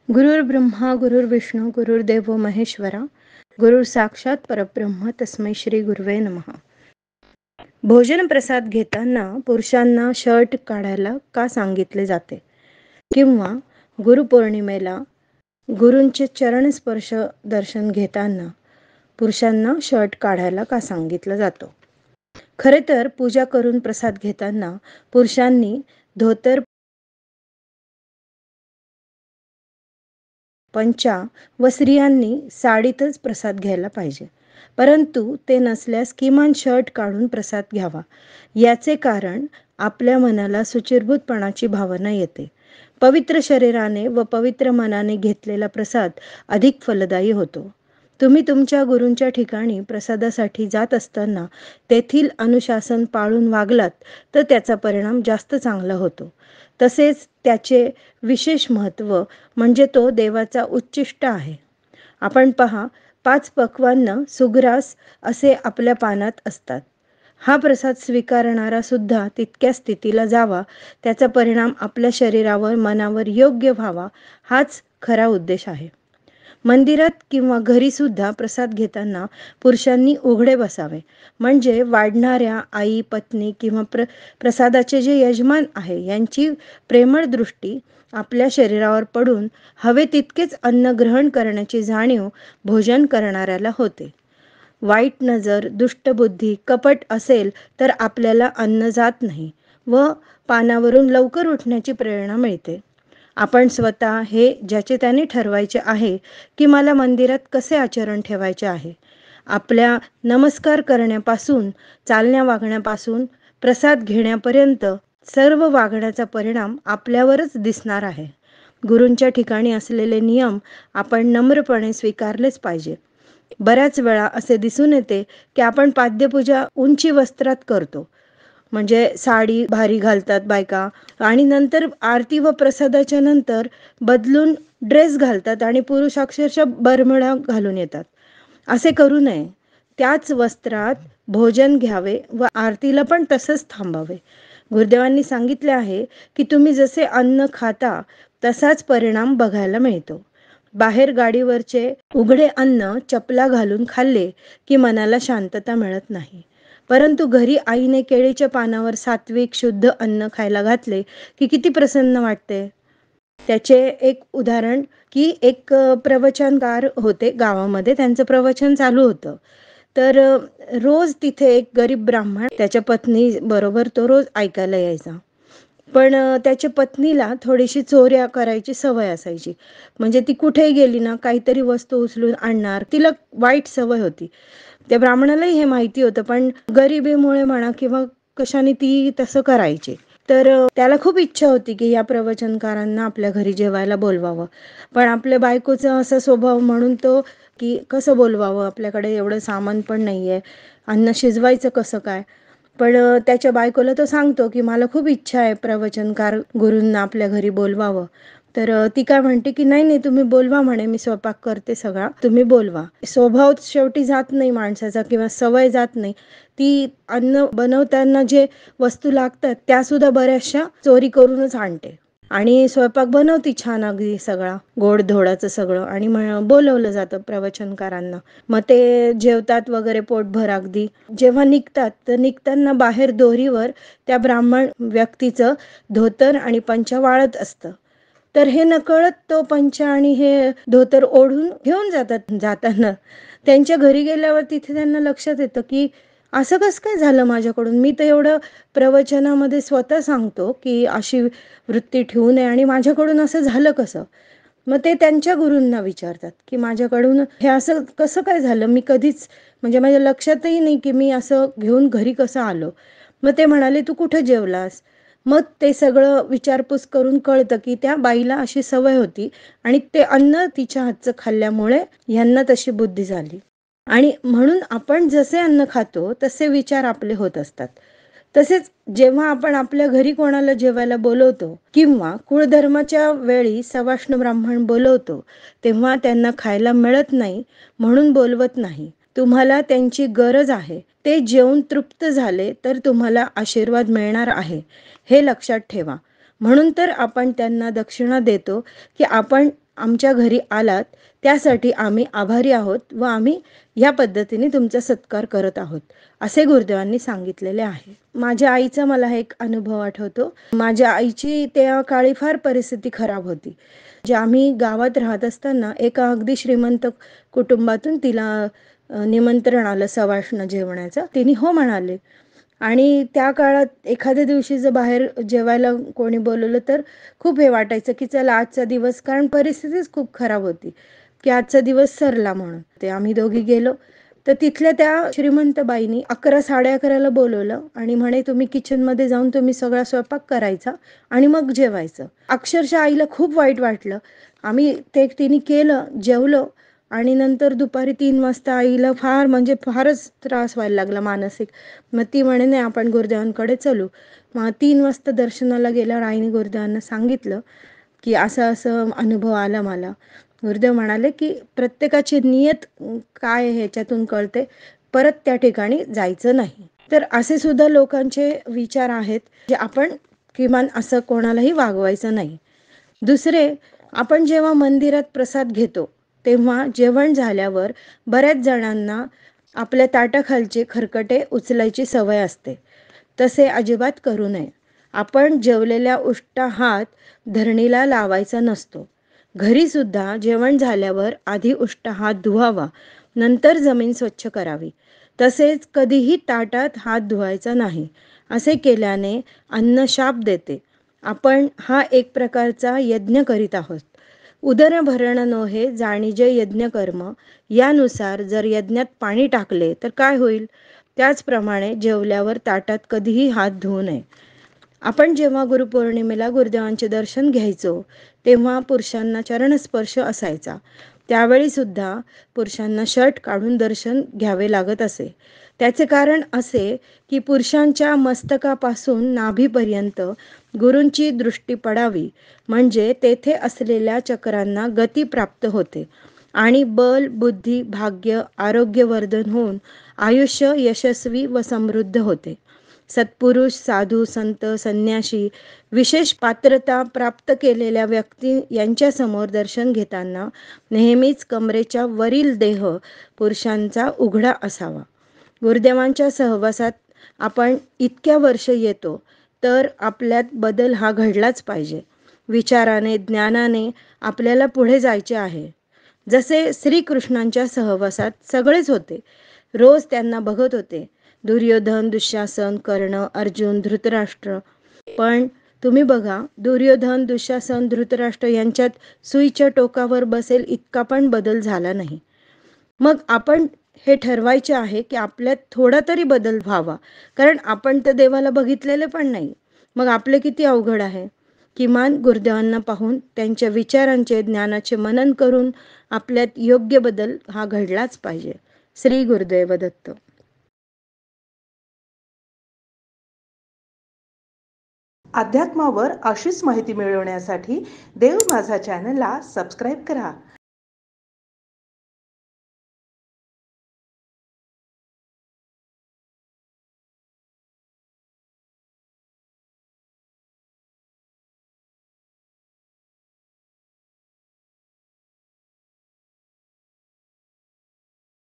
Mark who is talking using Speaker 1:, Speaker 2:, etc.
Speaker 1: गुरुर्ब्रह्मा गुरुर्विष्णू गुरुर्देव महेश्वरा गुरुर साक्षात परब्रह्म तस्मै श्री गुरुवे नमः. भोजन प्रसाद घेताना पुरुषांना शर्ट काढायला का सांगितले जाते, किंवा गुरुपौर्णिमेला गुरूंचे चरण स्पर्श दर्शन घेताना पुरुषांना शर्ट काढायला का सांगितलं जातो. खरे तर पूजा करून प्रसाद घेताना पुरुषांनी धोतर पंचा व स्त्रियांनी साडीतच प्रसाद घ्यायला पाहिजे. परंतु ते नसल्यास किमान शर्ट काढून प्रसाद घ्यावा. याचे कारण आपल्या मनाला शुचिर्भूतपणाची भावना येते. पवित्र शरीराने व पवित्र मनाने घेतलेला प्रसाद अधिक फलदायी होतो. तुम्ही तुमच्या गुरूंच्या ठिकाणी प्रसादासाठी जात असताना तेथील अनुशासन पाळून वागलात तर त्याचा परिणाम जास्त चांगला होतो. तसेच त्याचे विशेष महत्त्व म्हणजे तो देवाचा उच्चिष्ट आहे. आपण पहा, 5 पक्वान्न सुग्रास असे आपल्या पानात असतात. हा प्रसाद स्वीकारणारा सुद्धा तितक्या स्थितीला जावा, त्याचा परिणाम आपल्या शरीरावर मनावर योग्य व्हावा, हाच खरा उद्देश आहे. मंदिरात किंवा घरी सुद्धा प्रसाद घेताना पुरुषांनी उघडे बसावे. म्हणजे वाढणाऱ्या आई, पत्नी किंवा प्रसादाचे जे यजमान आहे यांची प्रेमळ दृष्टी आपल्या शरीरावर पडून हवे तितकेच अन्न ग्रहण करण्याची जाणीव भोजन करणाऱ्याला होते. वाईट नजर, दुष्टबुद्धी, कपट असेल तर आपल्याला अन्न जात नाही व पानावरून लवकर उठण्याची प्रेरणा मिळते. आपण स्वतः हे ज्याचे त्याने ठरवायचे आहे की मला मंदिरात कसे आचरण ठेवायचे आहे. आपल्या नमस्कार करण्यापासून, चालण्या वागण्यापासून, प्रसाद घेण्यापर्यंत सर्व वागण्याचा परिणाम आपल्यावरच दिसणार आहे. गुरूंच्या ठिकाणी असलेले नियम आपण नम्रपणे स्वीकारलेच पाहिजे. बऱ्याच वेळा असे दिसून येते की आपण पाद्यपूजा उंची वस्त्रात करतो, म्हणजे साडी भारी घालतात बायका, आणि नंतर आरती व प्रसादाच्या नंतर बदलून ड्रेस घालतात आणि पुरुष अक्षरशः बरमुडा घालून येतात. असे करू नये. त्याच वस्त्रात भोजन घ्यावे व आरतीला पण तसंच थांबावे. गुरुदेवांनी सांगितले आहे की तुम्ही जसे अन्न खाता तसाच परिणाम बघायला मिळतो. बाहेर गाडीवरचे उघडे अन्न चपला घालून खाल्ले की मनाला शांतता मिळत नाही. परंतु घरी आईने केळीच्या पानावर सात्विक शुद्ध अन्न खायला घातले की किती प्रसन्न वाटते. त्याचे एक उदाहरण की एक प्रवचनकार होते गावामध्ये, त्यांचं प्रवचन चालू होतं. तर रोज तिथे एक गरीब ब्राह्मण त्याच्या पत्नी बरोबर तो रोज ऐकायला यायचा. पण त्याच्या पत्नीला थोडीशी चोऱ्या करायची सवय असायची. म्हणजे ती कुठेही गेली ना काहीतरी वस्तू उचलून आणणार, तिला वाईट सवय होती. त्या ब्राह्मणालाही हे माहिती होतं, पण गरिबीमुळे म्हणा किंवा कशाने ती तसं करायची. तर त्याला खूप इच्छा होती की या प्रवचनकारांना आपल्या घरी जेवायला बोलवावं. पण आपल्या बायकोचा असा स्वभाव म्हणून तो की कसं बोलवावं, आपल्याकडे एवढं सामान पण नाहीये, अन्न शिजवायचं कसं काय. पण त्याच्या बायकोला तो सांगतो की मला खूप इच्छा आहे प्रवचनकार गुरूंना आपल्या घरी बोलवावं. तर ती काय म्हणते की नाही नाही, तुम्ही बोलवा म्हणे, मी स्वयंपाक करते सगळा, तुम्ही बोलवा. स्वभाव शेवटी जात नाही माणसाचा किंवा सवय जात नाही. ती अन्न बनवताना जे वस्तू लागतात त्या सुद्धा बऱ्याचशा चोरी करूनच आणते आणि स्वयंपाक बनवती छान अगदी सगळा गोडधोडाचं सगळं, आणि बोलवलं जातं प्रवचनकारांना. मग ते जेवतात वगैरे पोटभर अगदी. जेव्हा निघतात तर निघताना बाहेर दोरीवर त्या ब्राह्मण व्यक्तीचं धोतर आणि पंचा वाळत असतं. तर हे नकळत तो पंचा आणि हे धोतर ओढून घेऊन जातात. जाताना त्यांच्या घरी गेल्यावर तिथे त्यांना लक्षात येतं की असं कसं काय झालं माझ्याकडून. मी तर एवढं प्रवचनामध्ये स्वतः सांगतो की अशी वृत्ती ठेवू नये आणि माझ्याकडून असं झालं कसं. मग ते त्यांच्या गुरूंना विचारतात की माझ्याकडून हे असं कसं काय झालं, मी कधीच म्हणजे माझ्या लक्षातही नाही की मी असं घेऊन घरी कसं आलो. मग ते म्हणाले तू कुठं जेवलास. मग ते सगळं विचारपूस करून कळतं की त्या बाईला अशी सवय होती आणि ते अन्न तिच्या हातचं खाल्ल्यामुळे ह्यांना तशी बुद्धी झाली. आणि म्हणून आपण जसे अन्न खातो तसे विचार आपले होत असतात. तसेच जेव्हा आपण आपल्या घरी कोणाला जेवायला बोलवतो किंवा कुळधर्माच्या वेळी सवाष्ण ब्राह्मण बोलवतो, तेव्हा त्यांना खायला मिळत नाही म्हणून बोलवत नाही. तुम्हाला त्यांची गरज आहे. ते जेवून तृप्त झाले तर तुम्हाला आशीर्वाद मिळणार आहे, हे लक्षात ठेवा. म्हणून तर आपण त्यांना दक्षिणा देतो की आपण आमच्या घरी आलात त्यासाठी आम्ही आभारी आहोत व आम्ही ह्या पद्धतीने तुमचा सत्कार करत आहोत, असे गुरुदेवांनी सांगितलेले आहे. माझ्या आईचा मला एक अनुभव आठवतो. माझ्या आईची त्या काळी फार परिस्थिती खराब होती. जे आम्ही गावात राहत असताना एका अगदी श्रीमंत कुटुंबातून तिला निमंत्रण आलं सवाष्ण जेवणाचं. तिने हो म्हणाले आणि त्या काळात एखाद्या दिवशी जर बाहेर जेवायला कोणी बोलवलं तर खूप हे वाटायचं की चला आजचा दिवस, कारण परिस्थितीच खूप खराब होती की आजचा दिवस सरला म्हणून. ते आम्ही दोघी गेलो तर तिथल्या त्या श्रीमंत बाईनी 11 11:30ला बोलवलं आणि म्हणे तुम्ही किचनमध्ये जाऊन तुम्ही सगळा स्वयंपाक करायचा आणि मग जेवायचं. अक्षरशः आईला खूप वाईट वाटलं. आम्ही ते तिने केलं, जेवलो आणि नंतर दुपारी 3 वाजता आईला फार म्हणजे फारच त्रास व्हायला लागला मानसिक. मग ती म्हणे नाही आपण गुरुदेवांकडे चलू. मग 3 वाजता दर्शनाला गेल्यावर आईने गुरुदेवांना सांगितलं की असं असं अनुभव आला मला. गुरुदेव म्हणाले की प्रत्येकाची नियत काय आहे ह्याच्यातून कळते, परत त्या ठिकाणी जायचं नाही. तर असे सुद्धा लोकांचे विचार आहेत जे आपण किमान असं कोणालाही वागवायचं नाही. दुसरे, आपण जेव्हा मंदिरात प्रसाद घेतो तेव्हा जेवण झाल्यावर बऱ्याच जणांना आपल्या ताटाखालचे खरकटे उचलायची सवय असते. तसे अजिबात करू नये. आपण जेवलेल्या उष्टा हात धरणीला लावायचा नसतो. घरी सुद्धा जेवण झाल्यावर आधी उष्टा हात धुवावा, नंतर जमीन स्वच्छ करावी. तसेच कधीही ताटात हात धुवायचा नाही. असे केल्याने अन्न शाप देते. आपण हा एक प्रकारचा यज्ञ करीत आहोत. उदरभरण नोहे जाणीजे यज्ञ कर्म, यानुसार जर यज्ञात पाणी टाकले तर काय होईल? त्याचप्रमाणे जेवल्यावर ताटात कधीही हात धुवू नये. आपण जेव्हा गुरुपौर्णिमेला गुरुदेवांचे दर्शन घ्यायचो तेव्हा पुरुषांना चरणस्पर्श असायचा. त्यावेळी सुद्धा पुरुषांना शर्ट काढून दर्शन घ्यावे लागत असे. त्याचे कारण असे की पुरुषांच्या मस्तकापासून नाभीपर्यंत गुरूंची दृष्टी पडावी, म्हणजे तेथे असलेल्या चक्रांना गती प्राप्त होते आणि बल, बुद्धी, भाग्य, आरोग्यवर्धन होऊन आयुष्य यशस्वी व समृद्ध होते. सत्पुरुष, साधू, संत, संन्याशी, विशेष पात्रता प्राप्त केलेल्या व्यक्ती यांच्यासमोर दर्शन घेताना नेहमीच कमरेच्या वरील देह पुरुषांचा उघडा असावा. गुरुदेवांच्या सहवासात आपण इतक्या वर्ष येतो तर आपल्यात बदल हा घडलाच पाहिजे. विचाराने, ज्ञानाने आपल्याला पुढे जायचे आहे. जसे श्रीकृष्णांच्या सहवासात सगळेच होते. रोज त्यांना बघत होते. दुर्योधन, दुःशासन, कर्ण, अर्जुन, धृतराष्ट्र. पण तुम्ही बघा, दुर्योधन, दुःशासन, धृतराष्ट्र यांच्यात सुईच्या टोकावर बसेल इतका पण बदल झाला नाही. मग आपण हे ठरवायचे आहे की आपल्यात थोडा तरी बदल व्हावा, कारण आपण तर देवाला बघितलेले पण नाही. मग आपले किती अवघड आहे. किमान गुरुदेवांना पाहून त्यांच्या विचारांचे, ज्ञानाचे मनन करून आपल्यात योग्य बदल हा घडलाच पाहिजे. श्री गुरुदेव दत्त.
Speaker 2: अध्यात्मावर अशीच माहिती मिळवण्यासाठी देव माझा चॅनलला सबस्क्राईब करा.